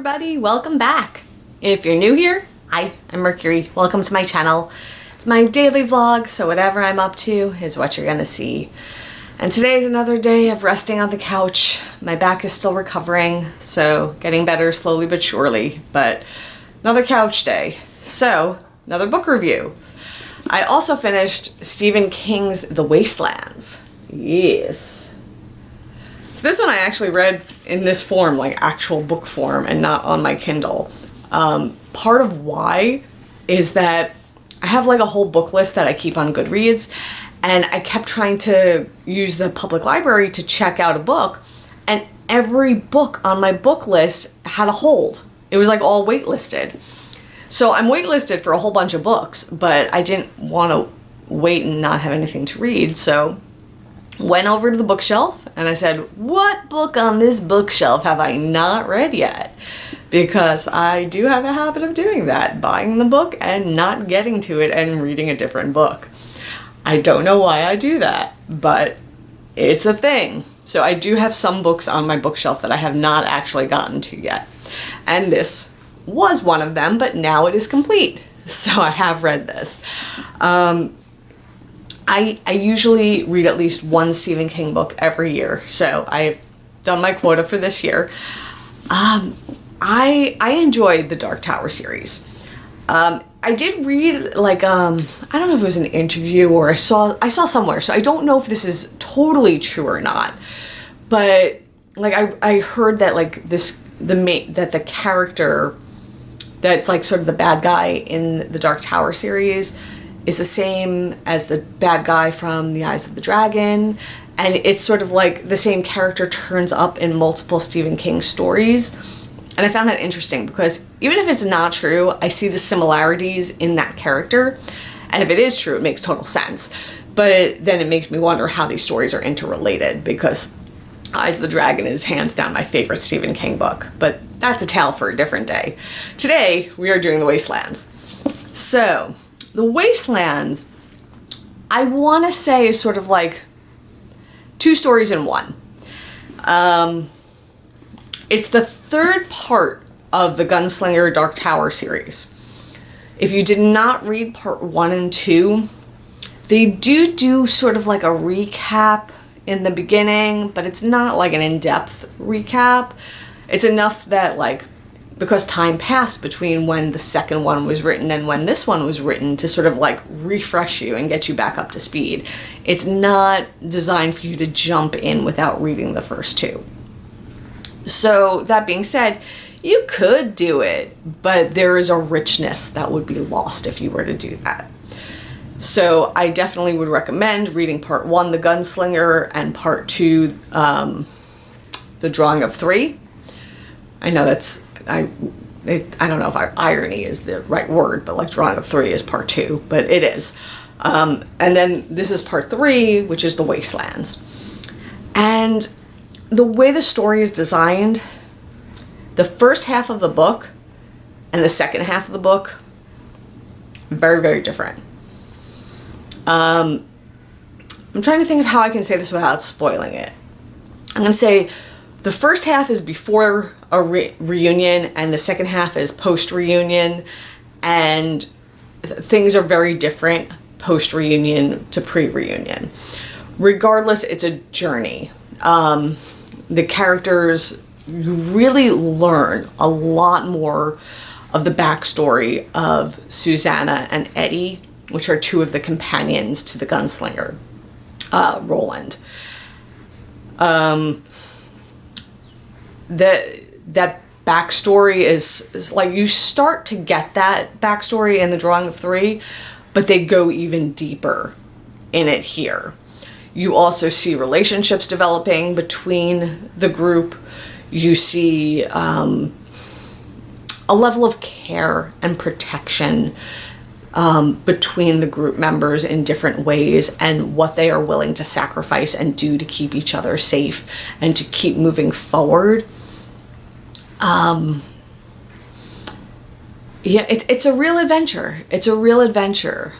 everybody, welcome back. If you're new here, hi, I'm Mercury. Welcome to my channel. It's my daily vlog, so whatever I'm up to is what you're gonna see. And today is another day of resting on the couch. My back is still recovering, so getting better slowly but surely, but another couch day. So, another book review. I also finished Stephen King's The Wastelands. Yes. This one I actually read in this form, like actual book form, and not on my Kindle. Part of why is that I have like a whole book list that I keep on Goodreads, and I kept trying to use the public library to check out a book, and every book on my book list had a hold. It was like all waitlisted. So I'm waitlisted for a whole bunch of books, but I didn't want to wait and not have anything to read, so went over to the bookshelf and I said, what book on this bookshelf have I not read yet? Because I do have a habit of doing that, buying the book and not getting to it and reading a different book. I don't know why I do that, but it's a thing. So I do have some books on my bookshelf that I have not actually gotten to yet. And this was one of them, but now it is complete. So I have read this. I usually read at least one Stephen King book every year, so I've done my quota for this year. I enjoyed the Dark Tower series. I did read like I don't know if it was an interview or I saw somewhere, so I don't know if this is totally true or not. But like I heard that like that the character that's like sort of the bad guy in the Dark Tower series is the same as the bad guy from The Eyes of the Dragon, and it's sort of like the same character turns up in multiple Stephen King stories. And I found that interesting because even if it's not true, I see the similarities in that character, and if it is true, it makes total sense. But then it makes me wonder how these stories are interrelated, because Eyes of the Dragon is hands down my favorite Stephen King book, but that's a tale for a different day. Today, we are doing The Wastelands. So, The Wastelands, I want to say, is sort of like two stories in one. It's the third part of the Gunslinger Dark Tower series. If you did not read part 1 and 2, they do sort of like a recap in the beginning, but it's not like an in-depth recap. It's enough that like, because time passed between when the second one was written and when this one was written, to sort of like refresh you and get you back up to speed. It's not designed for you to jump in without reading the first two. So that being said, you could do it, but there is a richness that would be lost if you were to do that. So I definitely would recommend reading part 1, The Gunslinger, and part 2, The Drawing of Three. I know that's, I don't know if irony is the right word, but like Drawing of Three is part 2, but it is. And then this is part 3, which is The Wastelands. And the way the story is designed, the first half of the book and the second half of the book, very, very different. I'm trying to think of how I can say this without spoiling it. I'm going to say the first half is before a reunion, and the second half is post-reunion, and things are very different post-reunion to pre-reunion. Regardless, it's a journey. The characters, you really learn a lot more of the backstory of Susanna and Eddie, which are two of the companions to the gunslinger, Roland. That backstory is like, you start to get that backstory in The Drawing of Three, but they go even deeper in it here. You also see relationships developing between the group. You see a level of care and protection between the group members in different ways, and what they are willing to sacrifice and do to keep each other safe and to keep moving forward. Yeah, it's a real adventure. It's a real adventure.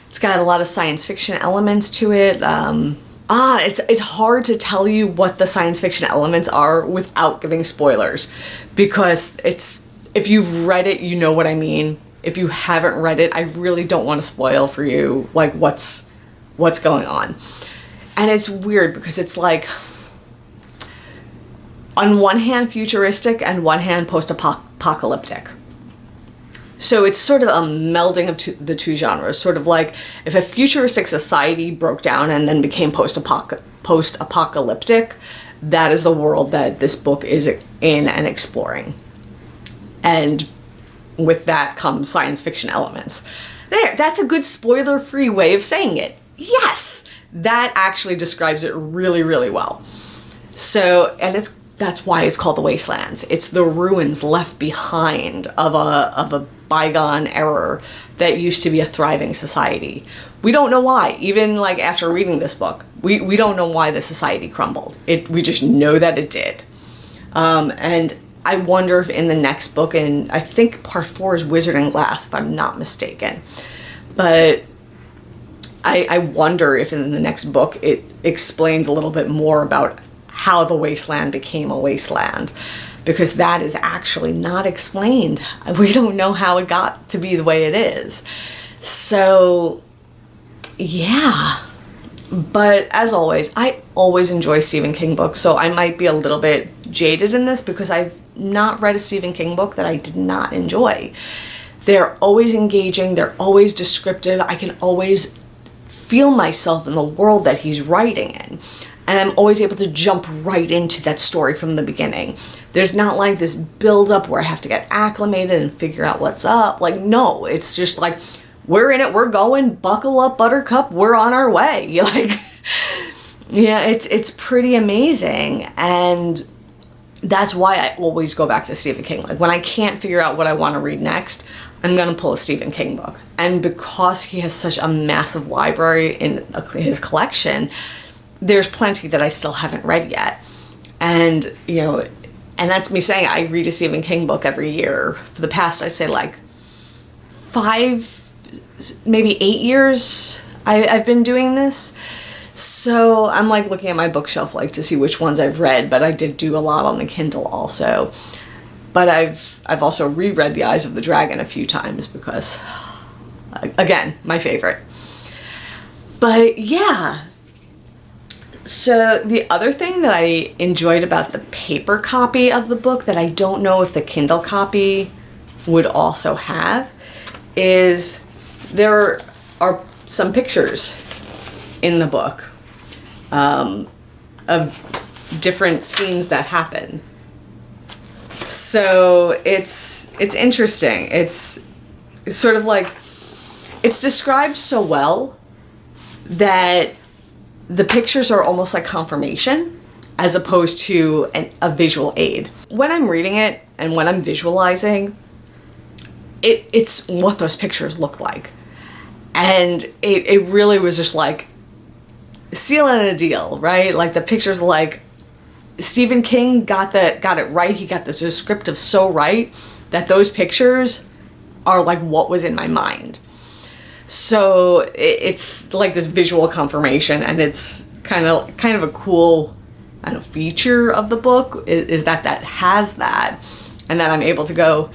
It's got a lot of science fiction elements to it. A It's hard to tell you what the science fiction elements are without giving spoilers, because if you've read it, you know what I mean. If you haven't read it, I really don't want to spoil for you like what's going on. And it's weird because it's like, on one hand futuristic and one hand post-apocalyptic. So it's sort of a melding of the two genres, sort of like if a futuristic society broke down and then became post-apocalyptic, that is the world that this book is in and exploring. And with that comes science fiction elements. There, that's a good spoiler-free way of saying it. Yes! That actually describes it really, really well. So, and that's why it's called The Wastelands. It's the ruins left behind of a bygone era that used to be a thriving society. We don't know why. Even like after reading this book, we don't know why the society crumbled. We just know that it did. And I wonder if in the next book, and I think part 4 is Wizard and Glass, if I'm not mistaken. But I wonder if in the next book it explains a little bit more about how the wasteland became a wasteland, because that is actually not explained. We don't know how it got to be the way it is. So, yeah. But as always, I always enjoy Stephen King books, so I might be a little bit jaded in this because I've not read a Stephen King book that I did not enjoy. They're always engaging, they're always descriptive, I can always feel myself in the world that he's writing in. And I'm always able to jump right into that story from the beginning. There's not like this build up where I have to get acclimated and figure out what's up. Like, no, it's just like, we're in it, we're going, buckle up, buttercup, we're on our way. You're like, yeah, it's pretty amazing. And that's why I always go back to Stephen King. Like when I can't figure out what I want to read next, I'm going to pull a Stephen King book. And because he has such a massive library in his collection, there's plenty that I still haven't read yet. And, you know, and that's me saying I read a Stephen King book every year. For the past, I'd say like 5, maybe 8 years I've been doing this. So I'm like looking at my bookshelf like to see which ones I've read, but I did do a lot on the Kindle also. But I've also reread The Eyes of the Dragon a few times because, again, my favorite. But yeah. So the other thing that I enjoyed about the paper copy of the book that I don't know if the Kindle copy would also have is there are some pictures in the book of different scenes that happen. So it's interesting. It's sort of like, it's described so well that the pictures are almost like confirmation as opposed to a visual aid. When I'm reading it and when I'm visualizing, it's what those pictures look like. And it really was just like sealing a deal, right? Like the pictures, like Stephen King got it right. He got the descriptive so right that those pictures are like what was in my mind. So it's like this visual confirmation, and it's kind of a cool, I don't know, feature of the book is that has that, and that I'm able to go,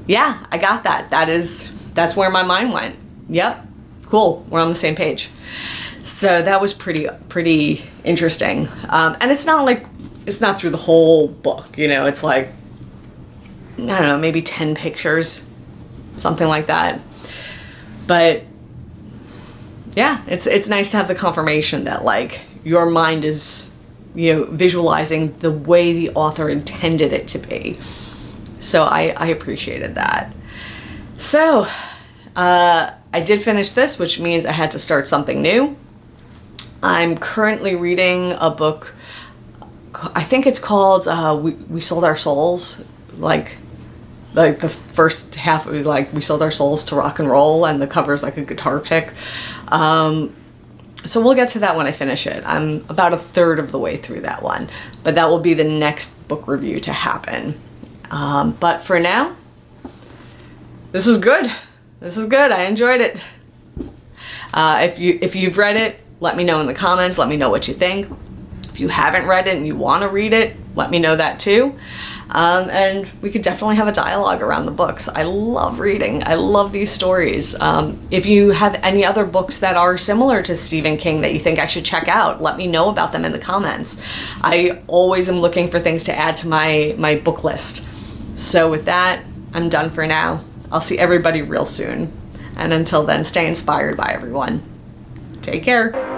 yeah, I got that. That's where my mind went. Yep, cool. We're on the same page. So that was pretty interesting. And it's not through the whole book, you know, it's like, I don't know, maybe 10 pictures, something like that. But yeah, it's nice to have the confirmation that like your mind is, you know, visualizing the way the author intended it to be. So I appreciated that. So I did finish this, which means I had to start something new. I'm currently reading a book, I think it's called We Sold Our Souls, like the first half of like We Sold Our Souls to Rock and Roll, and the cover's like a guitar pick. So we'll get to that when I finish it. I'm about a third of the way through that one, but that will be the next book review to happen. But for now, this was good. This is good. I enjoyed it. If you've read it, let me know in the comments. Let me know what you think. If you haven't read it and you want to read it, let me know that too. And we could definitely have a dialogue around the books. I love reading. I love these stories. If you have any other books that are similar to Stephen King that you think I should check out, let me know about them in the comments. I always am looking for things to add to my book list. So with that, I'm done for now. I'll see everybody real soon. And until then, stay inspired by everyone. Take care.